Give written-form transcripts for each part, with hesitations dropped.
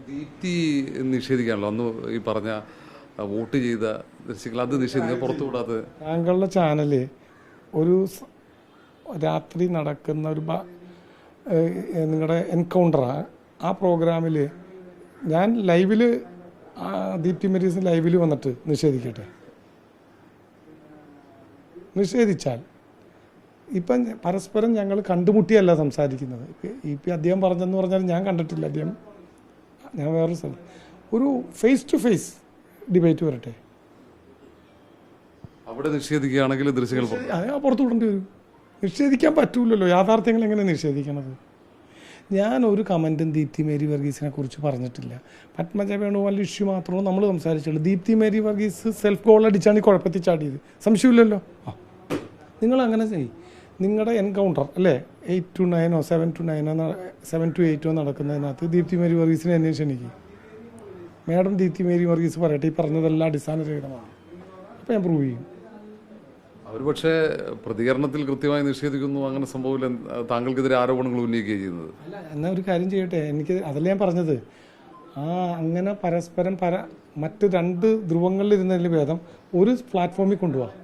ദീപ്തി നിഷേധിക്കാണല്ലോ അന്ന് ഈ പറഞ്ഞ വോട്ട് ചെയ്ത ദൃശ്യങ്ങൾ അത് നിഷേധിക്കാൻ പുറത്തുവിടാതെ. താങ്കളുടെ ചാനല് ഒരു രാത്രി നടക്കുന്ന ഒരു നിങ്ങളുടെ എൻകൗണ്ടറാണ്. ആ പ്രോഗ്രാമിൽ ഞാൻ ലൈവിൽ ദീപ്തി മെരീസ് ലൈവിൽ വന്നിട്ട് നിഷേധിക്കട്ടെ? നിഷേധിച്ചാൽ ഇപ്പം പരസ്പരം ഞങ്ങൾ കണ്ടുമുട്ടിയല്ല സംസാരിക്കുന്നത്. ഇപ്പം അദ്ദേഹം പറഞ്ഞെന്ന് പറഞ്ഞാൽ ഞാൻ കണ്ടിട്ടില്ല അദ്ദേഹം, ഞാൻ വേറൊരു സ്ഥലം. ഒരു ഫേസ് ടു ഫേസ് ഡിബേറ്റ് വരട്ടെ. അവിടെ നിഷേധിക്കുകയാണെങ്കിൽ ദൃശ്യങ്ങൾ പുറത്തു വിടേണ്ടി വരും. നിഷേധിക്കാൻ പറ്റൂലല്ലോ, യാഥാർത്ഥ്യങ്ങൾ എങ്ങനെ നിഷേധിക്കണത്? ഞാൻ ഒരു കമൻറ്റും ദീപ്തി മേരി വർഗീസിനെ കുറിച്ച് പറഞ്ഞിട്ടില്ല. പത്മജ വേണുഗോപാൽ ഇഷ്യൂ മാത്രമേ നമ്മൾ സംസാരിച്ചുള്ളൂ. ദീപ്തി മേരി വർഗീസ് സെൽഫ് ഗോൾ അടിച്ചാണ് ഈ കുഴപ്പത്തിൽ ചാടിയത്, സംശയമില്ലല്ലോ. നിങ്ങൾ അങ്ങനെ ചെയ്യും. നിങ്ങളുടെ എൻകൗണ്ടർ അല്ലേ 8 to 9 7 to 9 7 to 8 നടക്കുന്നതിനകത്ത് Deepthi Mary വർഗീസിനെ അന്വേഷിക്കും. മാഡം ദീപ്തി മേരി വർഗീസ് പറയട്ടെ ഈ പറഞ്ഞതെല്ലാം അടിസ്ഥാനരഹിതമാണ്. അപ്പോൾ ഞാൻ പ്രൂവ് ചെയ്യും. അവർ പക്ഷേ പ്രതികരണത്തിൽ കൃത്യമായി നിഷേധിക്കുന്നു, അങ്ങനെ സംഭവമില്ല, താങ്കൾക്കെതിരെ ആരോപണങ്ങൾ ഉന്നയിക്കുകയും ചെയ്യുന്നത്. അല്ല, എന്നാൽ ഒരു കാര്യം ചെയ്യട്ടെ, എനിക്ക് അതല്ല ഞാൻ പറഞ്ഞത്. അങ്ങനെ പരസ്പരം മറ്റ് രണ്ട് ധ്രുവങ്ങളിലിരുന്നതിന് ഭേദം ഒരു പ്ലാറ്റ്ഫോമിൽ കൊണ്ടുപോകാം.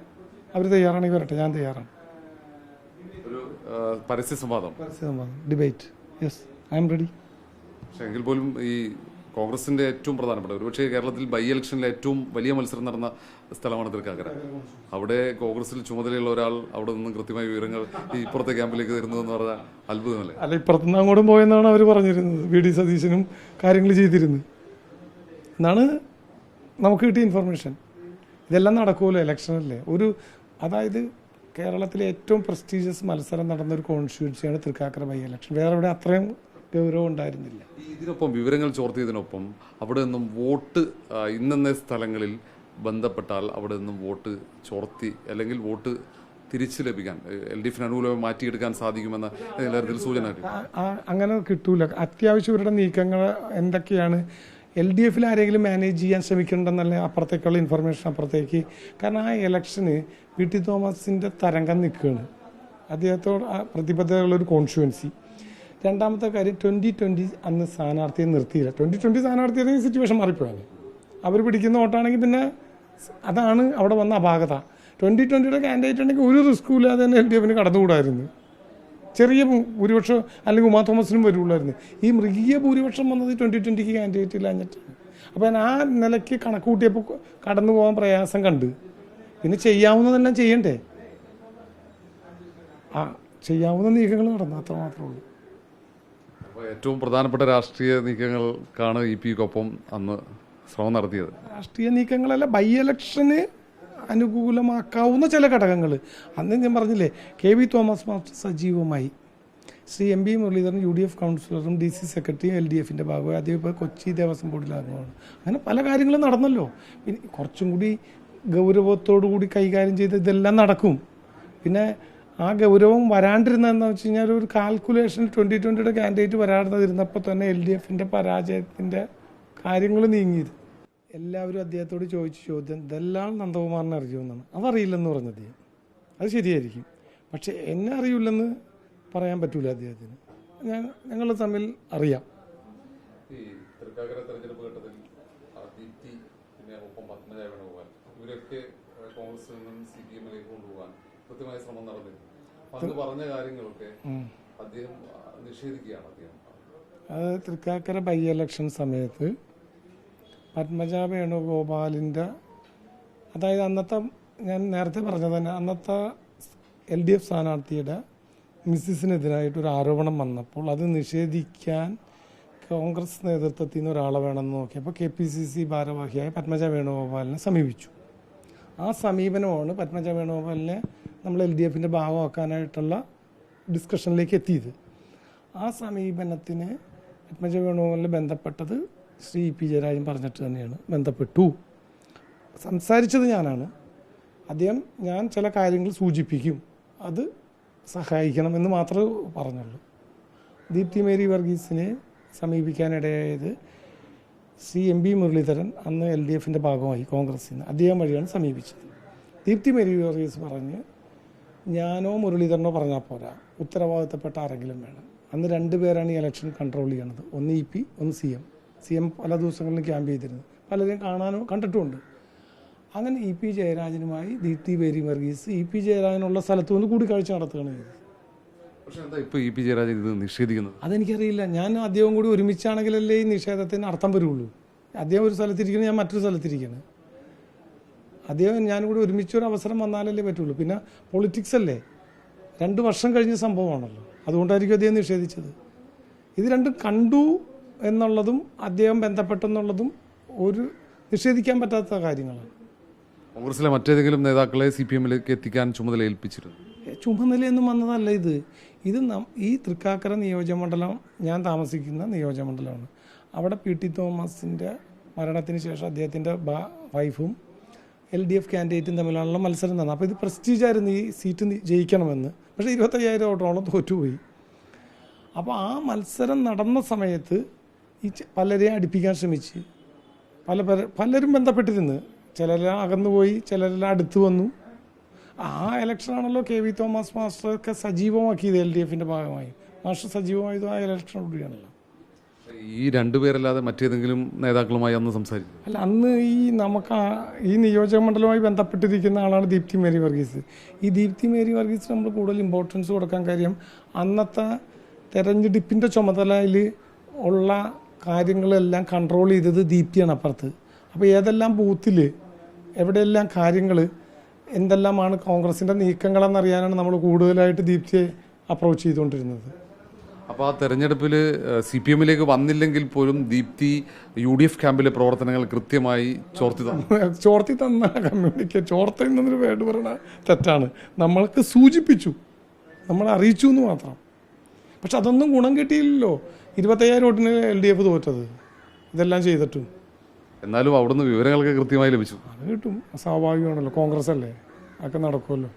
അവർ തയ്യാറാണെങ്കിൽ വരട്ടെ, ഞാൻ തയ്യാറാണ്. ഒരു പരസ്യ സംവാദം, debate, yes, I am ready. പക്ഷേ എങ്കിൽ പോലും ഈ കോൺഗ്രസിന്റെ ഏറ്റവും പ്രധാനപ്പെട്ട, ഒരുപക്ഷേ കേരളത്തിൽ ബൈ ഇലക്ഷനിലെ ഏറ്റവും വലിയ മത്സരം നടന്ന സ്ഥലമാണ് തൃക്കാക്കര. അവിടെ കോൺഗ്രസിൽ ചുമതലയുള്ള ഒരാൾ അവിടെ നിന്നും കൃത്യമായ വിവരങ്ങൾ ഈ ഇപ്പുറത്തെ ക്യാമ്പിലേക്ക് തരുന്നതെന്ന് പറഞ്ഞാൽ അത്ഭുതമല്ലേ? അല്ല, ഇപ്പുറത്തുനിന്ന് അങ്ങോട്ടും പോയെന്നാണ് അവർ പറഞ്ഞിരുന്നത്. വി ഡി സതീശനും കാര്യങ്ങൾ ചെയ്തിരുന്നു എന്നാണ് നമുക്ക് കിട്ടിയ ഇൻഫർമേഷൻ. ഇതെല്ലാം നടക്കുമല്ലോ, ഇലക്ഷനല്ലേ. അതായത് കേരളത്തിലെ ഏറ്റവും പ്രസ്റ്റീജിയസ് മത്സരം നടന്ന ഒരു കോൺസ്റ്റിറ്റ്യുവൻസിയാണ് തൃക്കാക്കര ബൈ ഇലക്ഷൻ. വേറെ ഇവിടെ അത്രയും ഗൗരവം ഉണ്ടായിരുന്നില്ല. ഇതിനൊപ്പം വിവരങ്ങൾ ചോർത്തിയതിനൊപ്പം അവിടെ നിന്നും വോട്ട് ഇന്ന സ്ഥലങ്ങളിൽ ബന്ധപ്പെട്ടാൽ അവിടെ നിന്നും വോട്ട് ചോർത്തി അല്ലെങ്കിൽ വോട്ട് തിരിച്ചു ലഭിക്കാൻ LDFന് അനുകൂലമായി മാറ്റിയെടുക്കാൻ സാധിക്കുമെന്ന തരത്തിൽ സൂചന. അങ്ങനെ കിട്ടൂല. അത്യാവശ്യം ഇവരുടെ നീക്കങ്ങൾ എന്തൊക്കെയാണ്, LDFൽ ആരെങ്കിലും മാനേജ് ചെയ്യാൻ ശ്രമിക്കുന്നുണ്ടെന്നല്ല അപ്പുറത്തേക്കുള്ള ഇൻഫർമേഷൻ അപ്പുറത്തേക്ക്. കാരണം ആ ഇലക്ഷന് VT തോമസിൻ്റെ തരംഗം നിൽക്കുകയാണ്. അദ്ദേഹത്തോട് പ്രതിബദ്ധതയുള്ളൊരു കോൺസ്റ്റിറ്റ്യുവൻസി. രണ്ടാമത്തെ കാര്യം 2020 അന്ന് സ്ഥാനാർത്ഥിയെ നിർത്തിയില്ല. 2020 സ്ഥാനാർത്ഥിയുടെ സിറ്റുവേഷൻ മാറിപ്പോയാണ്. അവർ പിടിക്കുന്ന വോട്ടാണെങ്കിൽ പിന്നെ അതാണ് അവിടെ വന്ന അപാകത. 2020 കാൻഡിഡേറ്റ് ഉണ്ടെങ്കിൽ ഒരു റിസ്ക്കും ഇല്ലാതെ തന്നെ LDFന് കടന്നുകൂടായിരുന്നു. ചെറിയ ഭൂരിപക്ഷം അല്ലെങ്കിൽ ഉമാ തോമസിനും വരുള്ളായിരുന്നു. ഈ മൃഗീയ ഭൂരിപക്ഷം വന്നത് 2020 കാൻഡിഡേറ്റ് ഇല്ലാഞ്ഞിട്ടാണ്. അപ്പോൾ ഞാൻ ആ നിലയ്ക്ക് കണക്ക് കൂട്ടിയപ്പോൾ കടന്നു പോകാൻ പ്രയാസം കണ്ട്. പിന്നെ ചെയ്യാവുന്നതെല്ലാം ചെയ്യണ്ടേ? ചെയ്യാവുന്ന നീക്കങ്ങൾ നടന്നു, അത്ര മാത്രമേ ഉള്ളൂ. ഏറ്റവും പ്രധാനപ്പെട്ട രാഷ്ട്രീയ നീക്കങ്ങൾക്കാണ് EPക്കൊപ്പം അന്ന് ശ്രമം നടത്തിയത്. രാഷ്ട്രീയ നീക്കങ്ങളല്ല, ബൈ ഇലക്ഷന് അനുകൂലമാക്കാവുന്ന ചില ഘടകങ്ങൾ. അന്ന് ഞാൻ പറഞ്ഞില്ലേ, KV തോമസ് മാസ്റ്റർ സജീവമായി, Shri MB Muraleedharan UDF കൗൺസിലറും DC സെക്രട്ടറിയും LDFൻ്റെ ഭാഗമായി, അദ്ദേഹം ഇപ്പോൾ കൊച്ചി ദേവസ്വം ബോർഡിലാകുന്നതാണ്. അങ്ങനെ പല കാര്യങ്ങളും നടന്നല്ലോ. പിന്നെ കുറച്ചും കൂടി ഗൗരവത്തോടു കൂടി കൈകാര്യം ചെയ്ത് ഇതെല്ലാം നടക്കും. പിന്നെ ആ ഗൗരവം വരാണ്ടിരുന്നതെന്ന് വെച്ച് കഴിഞ്ഞാൽ ഒരു കാൽക്കുലേഷൻ 2020 കാൻഡിഡേറ്റ് വരാതിരുന്നപ്പോൾ തന്നെ LDFൻ്റെ പരാജയത്തിൻ്റെ കാര്യങ്ങൾ നീങ്ങിയത്. എല്ലാവരും അദ്ദേഹത്തോട് ചോദിച്ച ചോദ്യം ഇതെല്ലാം നന്ദകുമാറിനെ അറിയുമെന്നാണ്. അതറിയില്ലെന്ന് പറഞ്ഞത് അദ്ദേഹം. അത് ശരിയായിരിക്കും, പക്ഷെ എന്നെ അറിയില്ലെന്ന് പറയാൻ പറ്റൂല അദ്ദേഹത്തിന്. ഞങ്ങൾ തമ്മിൽ അറിയാം. അത് തൃക്കാക്കര ബൈ ഇലക്ഷൻ സമയത്ത് പത്മജ വേണുഗോപാലിൻ്റെ, അതായത് അന്നത്തെ ഞാൻ നേരത്തെ പറഞ്ഞത് തന്നെ, അന്നത്തെ LDF സ്ഥാനാർത്ഥിയുടെ മിസ്സിസിനെതിരായിട്ടൊരു ആരോപണം വന്നപ്പോൾ അത് നിഷേധിക്കാൻ കോൺഗ്രസ് നേതൃത്വത്തിൽ നിന്ന് ഒരാളെ വേണമെന്ന് നോക്കിയപ്പോൾ KPCC ഭാരവാഹിയായ പത്മജ വേണുഗോപാലിനെ സമീപിച്ചു. ആ സമീപനമാണ് പത്മജ വേണുഗോപാലിനെ നമ്മൾ LDFൻ്റെ ഭാഗമാക്കാനായിട്ടുള്ള ഡിസ്കഷനിലേക്ക് എത്തിയത്. ആ സമീപനത്തിന് പത്മജ വേണുഗോപാലിനെ ബന്ധപ്പെട്ടത് ശ്രീ EP ജയരാജൻ പറഞ്ഞിട്ട് തന്നെയാണ് ബന്ധപ്പെട്ടു. സംസാരിച്ചത് ഞാനാണ്. അദ്ദേഹം ഞാൻ ചില കാര്യങ്ങൾ സൂചിപ്പിക്കും, അത് സഹായിക്കണമെന്ന് മാത്രമേ പറഞ്ഞുള്ളൂ. ദീപ്തി മേരി വർഗീസിനെ സമീപിക്കാനിടയായത് ശ്രീ MB മുരളീധരൻ അന്ന് LDFൻ്റെ ഭാഗമായി കോൺഗ്രസിൽ നിന്ന്, അദ്ദേഹം വഴിയാണ് സമീപിച്ചത്. ദീപ്തി മേരി വർഗീസ് പറഞ്ഞ് ഞാനോ മുരളീധരനോ പറഞ്ഞാൽ പോരാ, ഉത്തരവാദിത്തപ്പെട്ട ആരെങ്കിലും വേണം. അന്ന് 2 പേരാണ് ഈ ഇലക്ഷൻ കൺട്രോൾ ചെയ്യണത്, ഒന്ന് EP, ഒന്ന് CM. CM പല ദിവസങ്ങളിലും ക്യാമ്പ് ചെയ്തിരുന്നു, പലരെയും കണ്ടിട്ടുമുണ്ട്. അങ്ങനെ EP ജയരാജനുമായി ദീപ്തി മേരി വർഗീസ് EP ജയരാജനുള്ള സ്ഥലത്ത് നിന്ന് കൂടിക്കാഴ്ച നടത്തുകയാണ് ചെയ്തത്. പക്ഷേ എന്താ ഇപ്പോൾ EP ജയരാജൻ ഇത് നിഷേധിക്കുന്നത്? അതെനിക്കറിയില്ല. ഞാൻ അദ്ദേഹം കൂടി ഒരുമിച്ചാണെങ്കിലല്ലേ ഈ നിഷേധത്തിന് അർത്ഥം വരുള്ളൂ. അദ്ദേഹം ഒരു സ്ഥലത്തിരിക്കണം, ഞാൻ മറ്റൊരു സ്ഥലത്തിരിക്കണം. അദ്ദേഹം ഞാനും കൂടി ഒരുമിച്ചൊരു അവസരം വന്നാലല്ലേ പറ്റുള്ളൂ. പിന്നെ പൊളിറ്റിക്സ് അല്ലേ, 2 വർഷം കഴിഞ്ഞ സംഭവമാണല്ലോ, അതുകൊണ്ടായിരിക്കും അദ്ദേഹം നിഷേധിച്ചത്. ഇത് രണ്ടും കണ്ടു എന്നുള്ളതും അദ്ദേഹം ബന്ധപ്പെട്ടെന്നുള്ളതും ഒരു നിഷേധിക്കാൻ പറ്റാത്ത കാര്യങ്ങളാണ്. കോൺഗ്രസിലെ മറ്റേതെങ്കിലും നേതാക്കളെ CPM-ലേക്ക് എത്തിക്കാൻ ചുമതല ഏൽപ്പിച്ചിരുന്നു? ചുമതലയൊന്നും വന്നതല്ല ഇത്. ഈ തൃക്കാക്കര നിയോജകമണ്ഡലം ഞാൻ താമസിക്കുന്ന നിയോജകമണ്ഡലമാണ്. അവിടെ PT തോമസിൻ്റെ മരണത്തിന് ശേഷം അദ്ദേഹത്തിൻ്റെ വൈഫും LDF കാൻഡിഡേറ്റും തമ്മിലുള്ള മത്സരം തന്നെ. അപ്പോൾ ഇത് പ്രസ്റ്റീജായിരുന്നു ഈ സീറ്റ് ജയിക്കണമെന്ന്. പക്ഷേ 25,000 വോട്ടോളം തോറ്റുപോയി. അപ്പോൾ ആ മത്സരം നടന്ന സമയത്ത് ഈ പലരെയും അടുപ്പിക്കാൻ ശ്രമിച്ച് പലരും ബന്ധപ്പെട്ടിരുന്ന്, ചിലരെല്ലാം അകന്നുപോയി, ചിലരെല്ലാം അടുത്ത് വന്നു. ആ ഇലക്ഷനാണല്ലോ KV തോമസ് മാസ്റ്ററൊക്കെ സജീവമാക്കിയത്. LDFൻ്റെ ഭാഗമായി മാസ്റ്റർ സജീവമായത് ആ ഇലക്ഷനോടുകൂടിയാണല്ലോ. ഈ രണ്ടുപേരല്ലാതെ മറ്റേതെങ്കിലും നേതാക്കളുമായി അന്ന് സംസാരിച്ചു? അല്ല, അന്ന് ഈ നിയോജക മണ്ഡലവുമായി ബന്ധപ്പെട്ടിരിക്കുന്ന ആളാണ് ദീപ്തി മേരി വർഗീസ്. ഈ ദീപ്തി മേരി വർഗീസ് നമ്മൾ കൂടുതൽ ഇമ്പോർട്ടൻസ് കൊടുക്കാൻ കാര്യം, അന്നത്തെ തെരഞ്ഞെടുപ്പിൻ്റെ ചുമതലയിൽ ഉള്ള കാര്യങ്ങളെല്ലാം കൺട്രോൾ ചെയ്തത് ദീപ്തിയാണ് അപ്പുറത്ത്. അപ്പോൾ ഏതെല്ലാം ബൂത്തിൽ എവിടെയെല്ലാം കാര്യങ്ങൾ എന്തെല്ലാമാണ് കോൺഗ്രസിൻ്റെ നീക്കങ്ങളെന്നറിയാനാണ് നമ്മൾ കൂടുതലായിട്ട് ദീപ്തിയെ അപ്രോച്ച് ചെയ്തുകൊണ്ടിരുന്നത്. അപ്പോൾ ആ തെരഞ്ഞെടുപ്പിൽ CPM-ലേക്ക് വന്നില്ലെങ്കിൽ പോലും ദീപ്തി UDF ക്യാമ്പിലെ പ്രവർത്തനങ്ങൾ കൃത്യമായി ചോർത്തി തന്ന കമ്മ്യൂണിക്കേറ്റ്, ചോർത്ത എന്നൊരു വേർഡ് പറയണ തെറ്റാണ്. നമ്മൾക്ക് സൂചിപ്പിച്ചു, നമ്മളെ അറിയിച്ചു എന്ന് മാത്രം. പക്ഷെ അതൊന്നും ഗുണം കിട്ടിയില്ലല്ലോ. 25,000 വോട്ടിന് LDF തോറ്റത് ഇതെല്ലാം ചെയ്തിട്ടും. എന്നാലും അവിടുന്ന് വിവരങ്ങളൊക്കെ കൃത്യമായി ലഭിച്ചു. അത് കിട്ടും, സ്വാഭാവികമാണല്ലോ, കോൺഗ്രസ് അല്ലേ, അതൊക്കെ നടക്കുമല്ലോ.